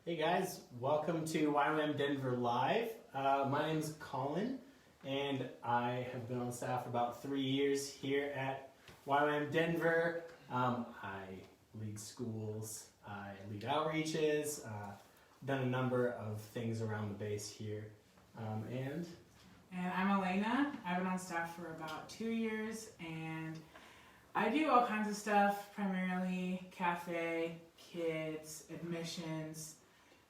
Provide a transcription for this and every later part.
Hey guys, welcome to YWAM Denver Live. My name is Colin, and I have been on staff for about 3 years here at YWAM Denver. I lead schools, I lead outreaches, done a number of things around the base here, And I'm Elaina. I've been on staff for about 2 years, and I do all kinds of stuff, primarily cafe, kids, admissions.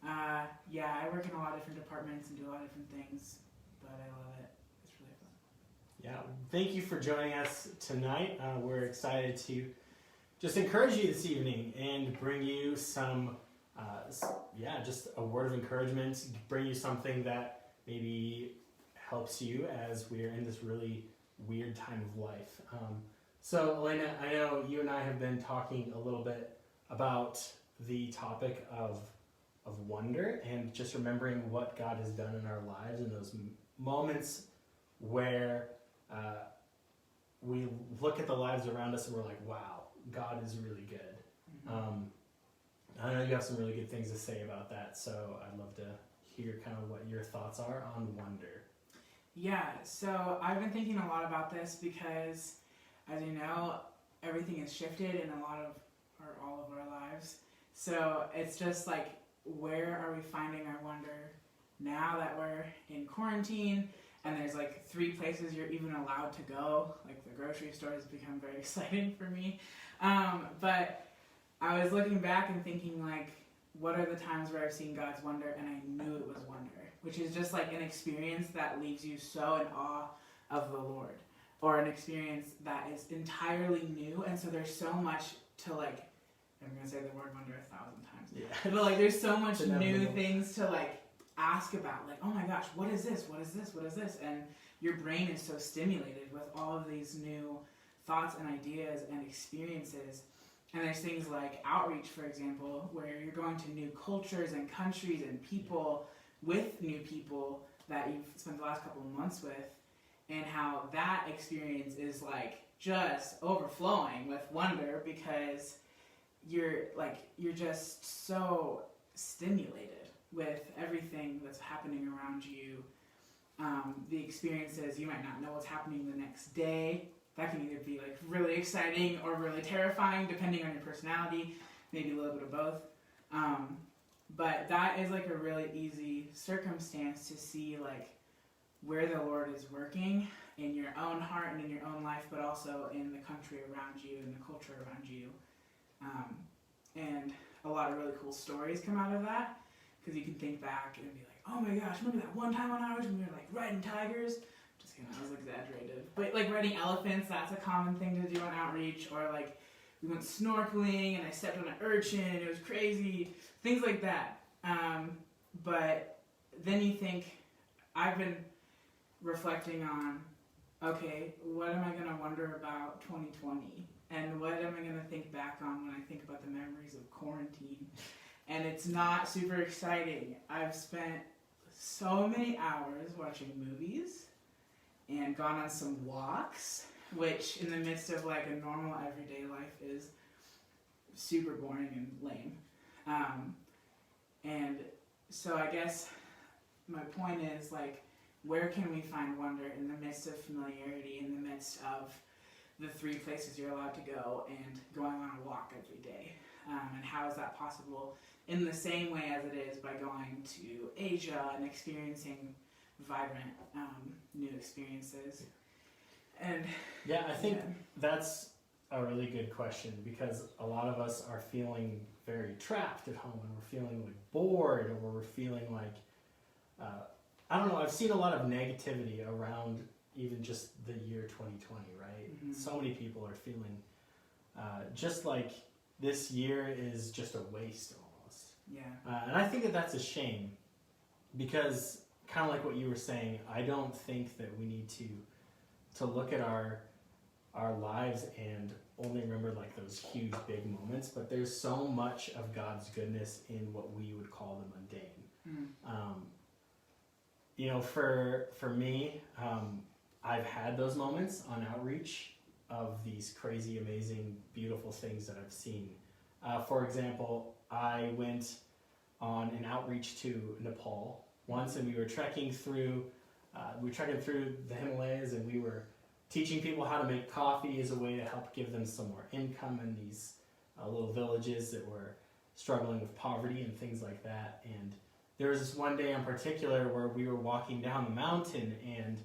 I work in a lot of different departments and do a lot of different things, but I love it. It's really fun. Yeah, thank you for joining us tonight. We're excited to just encourage you this evening and bring you some, just a word of encouragement, bring you something that maybe helps you as we're in this really weird time of life. So, Elaina, I know you and I have been talking a little bit about the topic of wonder and just remembering what God has done in our lives in those moments where we look at the lives around us and we're like, wow, God is really good. Mm-hmm. I know you have some really good things to say about that, so I'd love to hear kind of what your thoughts are on wonder. Yeah, so I've been thinking a lot about this because, as you know, everything has shifted in all of our lives. So it's just like, where are we finding our wonder now that we're in quarantine and there's like 3 places you're even allowed to go? Like the grocery store has become very exciting for me. But I was looking back and thinking, like, what are the times where I've seen God's wonder and I knew it was wonder, which is just like an experience that leaves you so in awe of the Lord, or an experience that is entirely new. And so there's so much to, like, I'm going to say the word wonder 1,000 times. Yeah. But like there's so much new things to like ask about. Like, oh my gosh, what is this? What is this? What is this? And your brain is so stimulated with all of these new thoughts and ideas and experiences. And there's things like outreach, for example, where you're going to new cultures and countries and people with new people that you've spent the last couple of months with, and how that experience is like just overflowing with wonder because you're just so stimulated with everything that's happening around you. The experiences, you might not know what's happening the next day. That can either be like really exciting or really terrifying, depending on your personality, maybe a little bit of both. But that is like a really easy circumstance to see like where the Lord is working in your own heart and in your own life, but also in the country around you and the culture around you. And a lot of really cool stories come out of that, because you can think back and be like, oh my gosh, remember that one time on ours when we were like riding tigers? Just kidding, that was exaggerated. But like riding elephants, that's a common thing to do on outreach. Or like we went snorkeling and I stepped on an urchin, it was crazy. Things like that. But then you think, I've been reflecting on, okay, what am I going to wonder about 2020? And what am I going to think back on when I think about the memories of quarantine? And it's not super exciting. I've spent so many hours watching movies and gone on some walks, which in the midst of like a normal everyday life is super boring and lame. And so I guess my point is, like, where can we find wonder in the midst of familiarity, in the midst of the 3 places you're allowed to go and going on a walk every day? And how is that possible in the same way as it is by going to Asia and experiencing vibrant new experiences? And yeah, I think that's a really good question, because a lot of us are feeling very trapped at home and we're feeling like bored, or we're feeling like, I don't know, I've seen a lot of negativity around even just the year 2020, right? Mm-hmm. So many people are feeling just like this year is just a waste almost. Yeah. And I think that that's a shame, because kind of like what you were saying, I don't think that we need to look at our lives and only remember like those huge big moments, but there's so much of God's goodness in what we would call the mundane. For me, I've had those moments on outreach of these crazy, amazing, beautiful things that I've seen. For example, I went on an outreach to Nepal once, and we were trekking through the Himalayas, and we were teaching people how to make coffee as a way to help give them some more income in these little villages that were struggling with poverty and things like that. And there was this one day in particular where we were walking down the mountain, and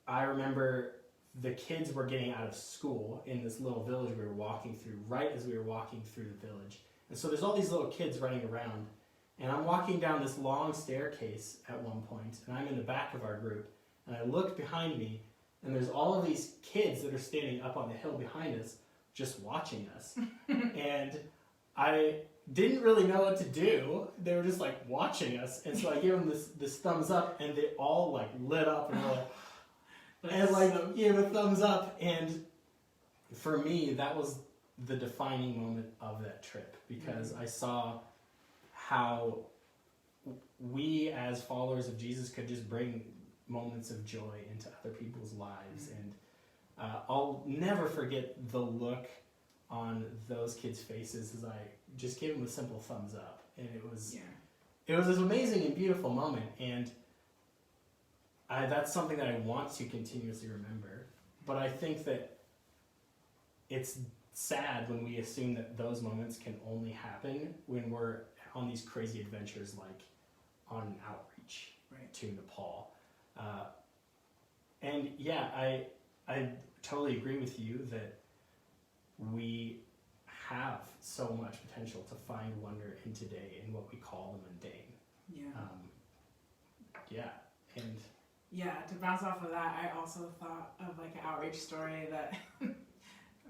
I remember the kids were getting out of school in this little village we were walking through, right as we were walking through the village. And so there's all these little kids running around, and I'm walking down this long staircase at one point, and I'm in the back of our group, and I look behind me, and there's all of these kids that are standing up on the hill behind us, just watching us. And I didn't really know what to do. They were just like watching us, and so I gave them this thumbs up, and they all like lit up and were like, gave a thumbs up. And for me, that was the defining moment of that trip, because I saw how we as followers of Jesus could just bring moments of joy into other people's lives. And I'll never forget the look on those kids' faces as I just gave them a simple thumbs up, and it was this amazing and beautiful moment. And that's something that I want to continuously remember. But I think that it's sad when we assume that those moments can only happen when we're on these crazy adventures, like on an outreach to Nepal. And yeah, I totally agree with you that we have so much potential to find wonder in today in what we call the mundane. To bounce off of that, I also thought of like an outreach story that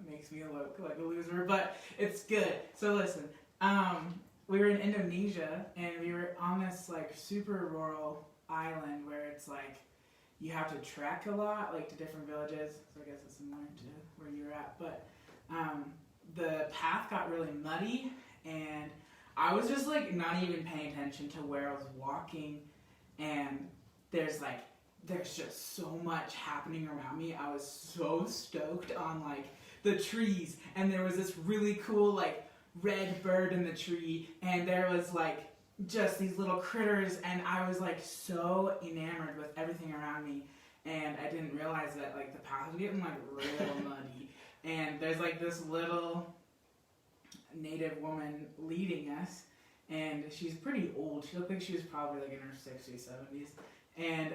makes me look like a loser, but it's good. So listen, we were in Indonesia, and we were on this like super rural island where it's like you have to trek a lot, like to different villages. So I guess it's similar to where you were at, but the path got really muddy, and I was just like not even paying attention to where I was walking, and there's just so much happening around me. I was so stoked on like the trees, and there was this really cool like red bird in the tree, and there was like just these little critters, and I was like so enamored with everything around me, and I didn't realize that like the path was getting like real muddy, and there's like this little native woman leading us, and she's pretty old. She looked like she was probably like in her 60s, 70s, and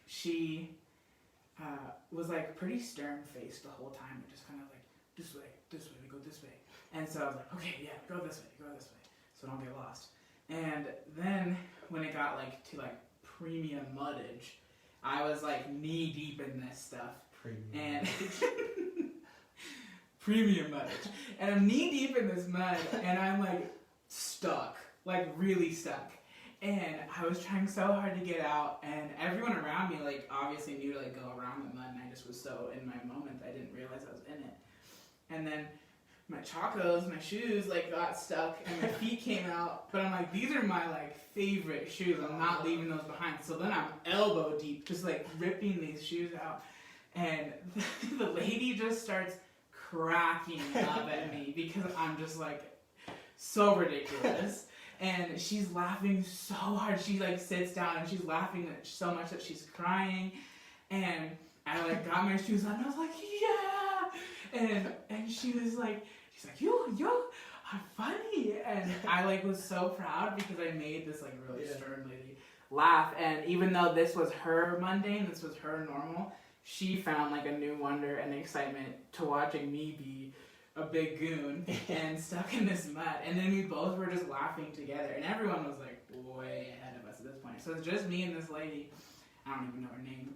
she was like pretty stern-faced the whole time, just kind of like, this way, we go this way. And so I was like, okay, yeah, go this way, so don't get lost. And then when it got like to like premium muddage, I was like knee deep in this stuff. Premium muddage. And I'm knee deep in this mud, and I'm like stuck, like really stuck. And I was trying so hard to get out, and everyone around me like obviously knew to like go around the mud, and I just was so in my moment that I didn't realize I was in it. And then my chacos, my shoes like got stuck, and my feet came out, but I'm like, these are my like favorite shoes, I'm not leaving those behind. So then I'm elbow deep, just like ripping these shoes out, and the lady just starts cracking up at me because I'm just like so ridiculous. And she's laughing so hard. She like sits down and she's laughing so much that she's crying. And I like got my shoes on and I was like, yeah. And she was like, she's like, you are funny. And I like was so proud because I made this like really stern lady laugh. And even though this was her mundane, this was her normal, she found like a new wonder and excitement to watching me be a big goon and stuck in this mud. And then we both were just laughing together, and everyone was like way ahead of us at this point. So it's just me and this lady, I don't even know her name,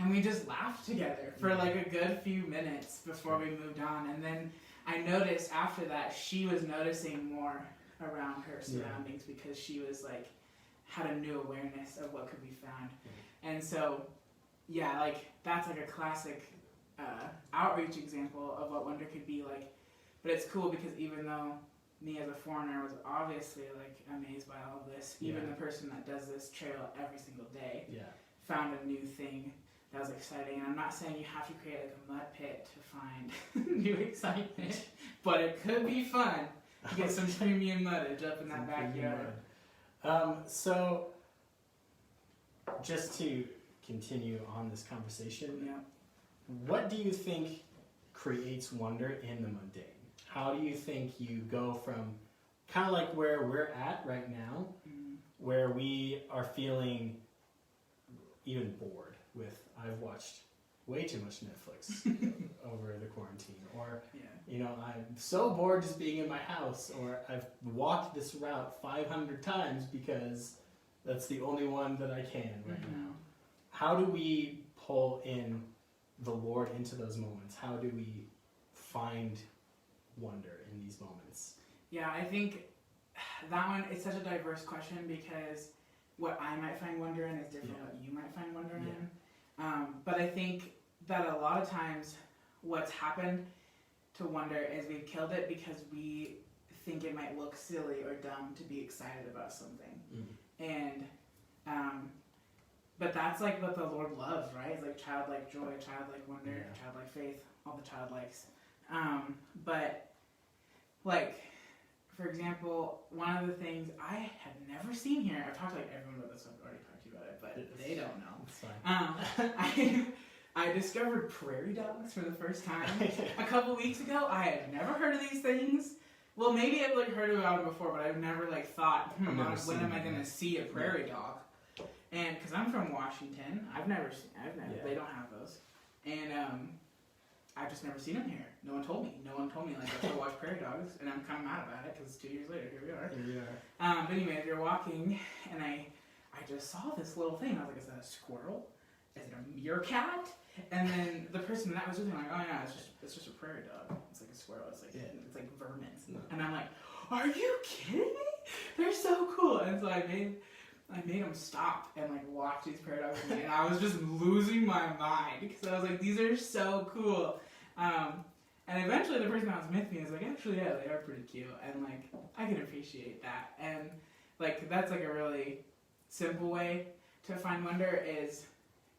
and we just laughed together for like a good few minutes before we moved on. And then I noticed after that she was noticing more around her surroundings because she was like had a new awareness of what could be found. And so like that's like a classic outreach example of what wonder could be like. But it's cool because even though me as a foreigner was obviously like amazed by all of this, even the person that does this trail every single day found a new thing that was exciting. And I'm not saying you have to create like a mud pit to find new excitement, but it could be fun. Get some premium muddage up in that backyard. So, just to continue on this conversation, Yeah. what do you think creates wonder in the mundane? How do you think you go from kind of like where we're at right now, where we are feeling even bored with, I've watched way too much Netflix over the quarantine, or I'm so bored just being in my house, or I've walked this route 500 times because that's the only one that I can right now. How do we pull in the Lord into those moments? How do we find wonder in these moments? Yeah, I think that one is such a diverse question, because what I might find wonder in is different what you might find wonder in. But I think that a lot of times what's happened to wonder is we've killed it because we think it might look silly or dumb to be excited about something. And but that's like what the Lord loves, right? It's like childlike joy, childlike wonder, childlike faith, all the childlikes. But like, for example, one of the things I had never seen here, I've talked to like everyone about this, I've already talked to you about it, but they don't know. It's fine. I discovered prairie dogs for the first time a couple weeks ago. I had never heard of these things. Well, maybe I've like heard about them before, but I've never like thought, when am I going to see a prairie dog? And because I'm from Washington, they don't have those, and I've just never seen them here. No one told me like I should watch prairie dogs, and I'm kind of mad about it because 2 years later, here we are. But anyway, if you're walking, and I just saw this little thing. I was like, is that a squirrel? Is it a meerkat? And then the person that was with me, like, oh yeah, it's just a prairie dog. It's like a squirrel. It's like vermin. And I'm like, are you kidding me? They're so cool. And so I made them stop and like watch these prairie dogs with me, and I was just losing my mind because I was like, these are so cool. And eventually the person that was with me was like, actually, yeah, they are pretty cute, and like I can appreciate that. And like that's like a really simple way to find wonder. Is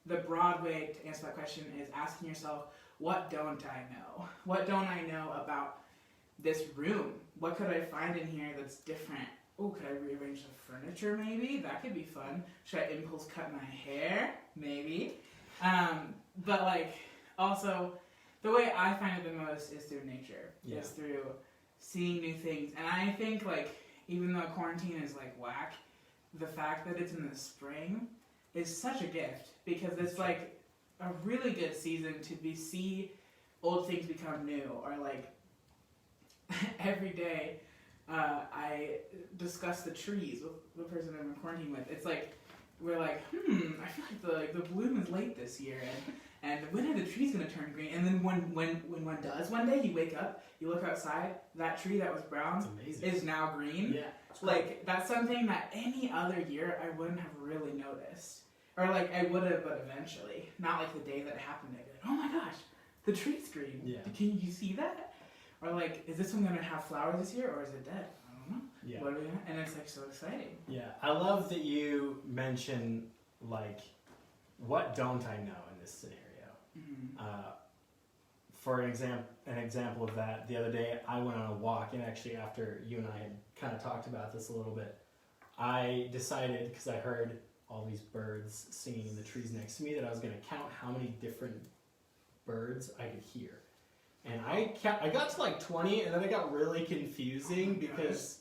the broad way to answer that question is asking yourself, what don't I know? What don't I know about this room? What could I find in here that's different? Oh, could I rearrange the furniture maybe? That could be fun. Should I impulse cut my hair? Maybe. But like, also, the way I find it the most is through nature. Yeah. Is through seeing new things. And I think like, even though quarantine is like whack, the fact that it's in the spring is such a gift, because it's like a really good season to see old things become new, or like every day I discuss the trees with the person I'm in quarantine with. It's like we're like, I feel like the bloom is late this year, and when are the trees gonna turn green? And then when one does, one day you wake up, you look outside, that tree that was brown is now green. Yeah. Like that's something that any other year I wouldn't have really noticed. Or like I would have, but eventually. Not like the day that it happened, I'd be like, oh my gosh, the tree's green. Yeah. Can you see that? Or like, is this one gonna have flowers this year, or is it dead? I don't know. Yeah. What are we gonna? And it's like so exciting. Yeah, I love that you mention like, what don't I know in this scenario? For an example of that, the other day I went on a walk, and actually after you and I had kind of talked about this a little bit, I decided, because I heard all these birds singing in the trees next to me, that I was going to count how many different birds I could hear. And I got to like 20, and then it got really confusing because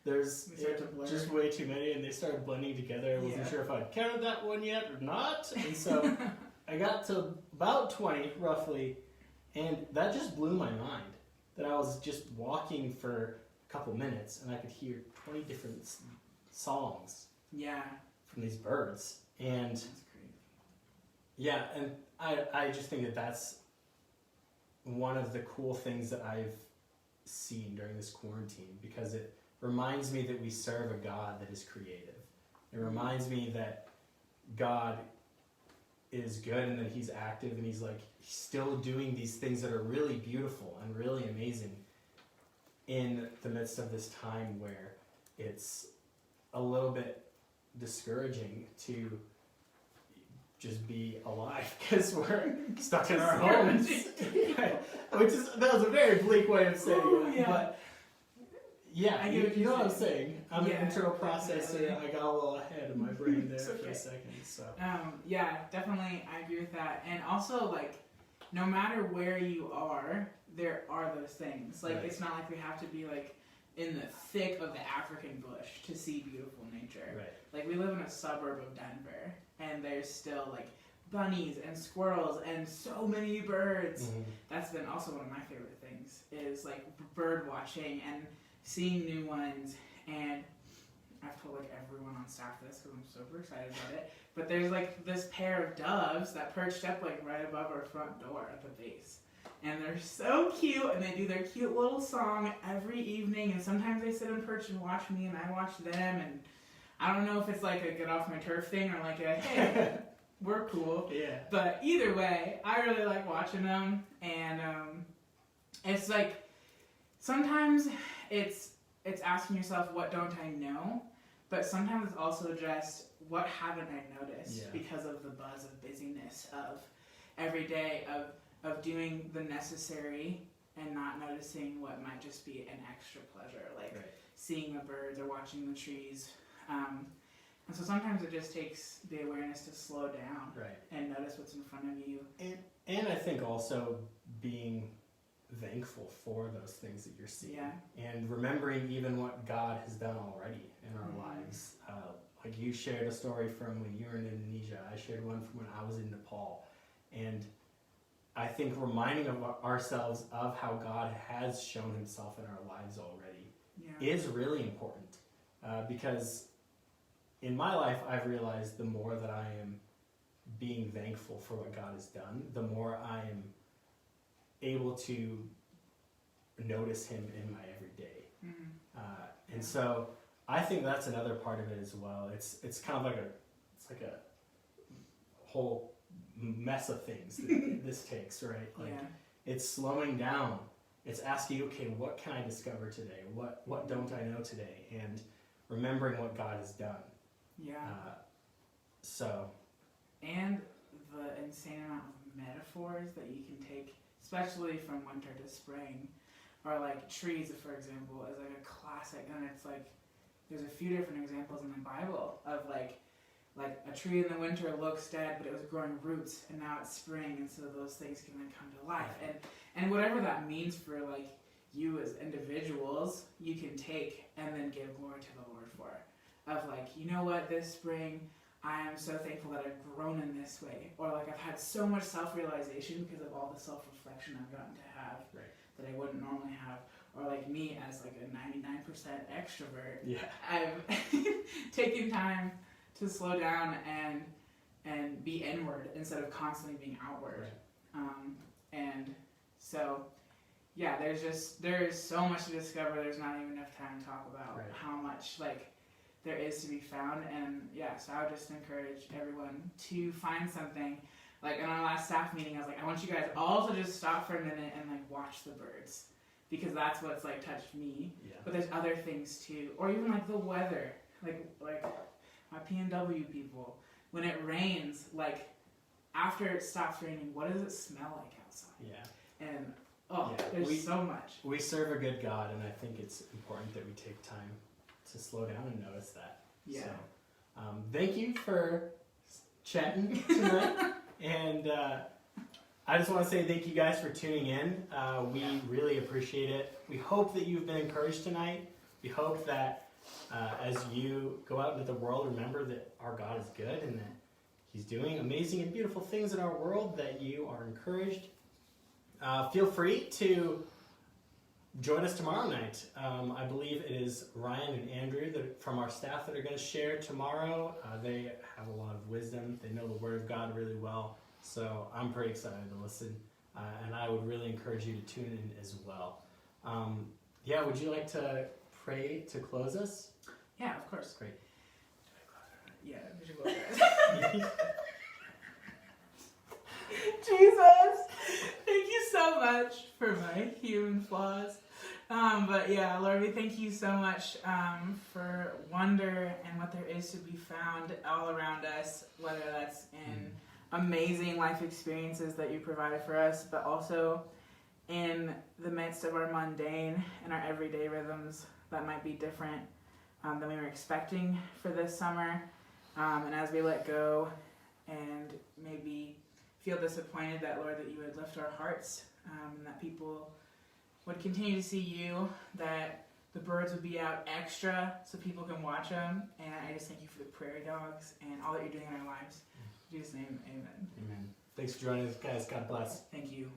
there's just way too many, and they started blending together. I wasn't sure if I'd counted that one yet or not. And so I got to about 20 roughly, and that just blew my mind, that I was just walking for a couple minutes and I could hear 20 different songs from these birds. And That's great. Yeah, and I just think that that's one of the cool things that I've seen during this quarantine, because it reminds me that we serve a God that is creative. It reminds me that God is good and that he's active, and he's still doing these things that are really beautiful and really amazing in the midst of this time where it's a little bit discouraging to just be alive because we're stuck in our homes. That was a very bleak way of saying it. Yeah. But Yeah, I get you, what you know you're what I'm saying. saying. I'm Yeah, an internal processor. definitely. I got a little ahead of my brain there It's for okay. a second. So Yeah, definitely, I agree with that. And also, like, no matter where you are, there are those things. Like, Right. it's not like we have to be, like, in the thick of the African bush to see beautiful nature. right, Like, we live in a suburb of Denver, and there's still, like, bunnies and squirrels and so many birds. Mhm. That's been also one of my favorite things, is, like, bird watching and seeing new ones. And I've told, like, everyone on staff this because I'm super excited about it. But there's, like, this pair of doves that perched up, like, right above our front door at the base. And they're so cute, and they do their cute little song every evening. And sometimes they sit and perch and watch me, and I watch them. And I don't know if it's, like, a get off my turf thing or, like, a, hey, we're cool. Yeah. But either way, I really like watching them. And it's, like, sometimes it's asking yourself, what don't I know? But sometimes it's also just, what haven't I noticed? Yeah. Because of the buzz of busyness of every day of doing the necessary and not noticing what might just be an extra pleasure, like Right. seeing the birds or watching the trees. And so sometimes it just takes the awareness to slow down Right. and notice what's in front of you. And I think also being thankful for those things that you're seeing. Yeah. And remembering even what God has done already in our Mhm. lives. Like you shared a story from when you were in Indonesia. I shared one from when I was in Nepal. And I think reminding of ourselves of how God has shown himself in our lives already Yeah. is really important. Because in my life, I've realized the more that I am being thankful for what God has done, the more I am able to notice him in my everyday. Mhm. And so I think that's another part of it as well. It's kind of like a whole mess of things that this takes, right? Like Yeah. it's slowing down. It's asking, okay, what can I discover today? What don't I know today? And remembering what God has done. Yeah. So And the insane amount of metaphors that you can take, especially from winter to spring, or like trees, for example, is like a classic. And it's like there's a few different examples in the Bible of like a tree in the winter looks dead, but it was growing roots, and now it's spring, and so those things can then come to life. And whatever that means for like you as individuals, you can take and then give glory to the Lord for. Of like, you know what, this spring I am so thankful that I've grown in this way, or like I've had so much self-realization because of all the self-reflection I've gotten to have Right. that I wouldn't normally have, or like me as like a 99% extrovert, yeah. I've taken time to slow down and be inward instead of constantly being outward. Right. And so yeah, there is so much to discover. There's not even enough time to talk about Right. how much like there is to be found. And yeah, so I would just encourage everyone to find something. Like in our last staff meeting, I was like, I want you guys all to just stop for a minute and like watch the birds, because that's what's like touched me. Yeah. But there's other things too, or even like the weather, like my P&W people. When it rains, like after it stops raining, what does it smell like outside? Yeah. And there's so much. We serve a good God, and I think it's important that we take time to slow down and notice that. Yeah. So, thank you for chatting tonight. And I just want to say thank you guys for tuning in. We really appreciate it. We hope that you've been encouraged tonight. We hope that as you go out into the world, remember that our God is good and that he's doing amazing and beautiful things in our world, that you are encouraged. Feel free to join us tomorrow night. I believe it is Ryan and Andrew from our staff that are going to share tomorrow. They have a lot of wisdom. They know the Word of God really well. So I'm pretty excited to listen. And I would really encourage you to tune in as well. Would you like to pray to close us? Yeah, of course. Great. Yeah, we should go Jesus, thank you so much for my human flaws. But yeah, Lord, we thank you so much for wonder and what there is to be found all around us, whether that's in amazing life experiences that you provided for us, but also in the midst of our mundane and our everyday rhythms that might be different than we were expecting for this summer. And as we let go and maybe feel disappointed, that Lord, that you would lift our hearts, and that people would continue to see you, that the birds would be out extra so people can watch them. And I just thank you for the prairie dogs and all that you're doing in our lives. In Jesus' name, amen. Amen. Thanks for joining us, guys. God bless. Thank you.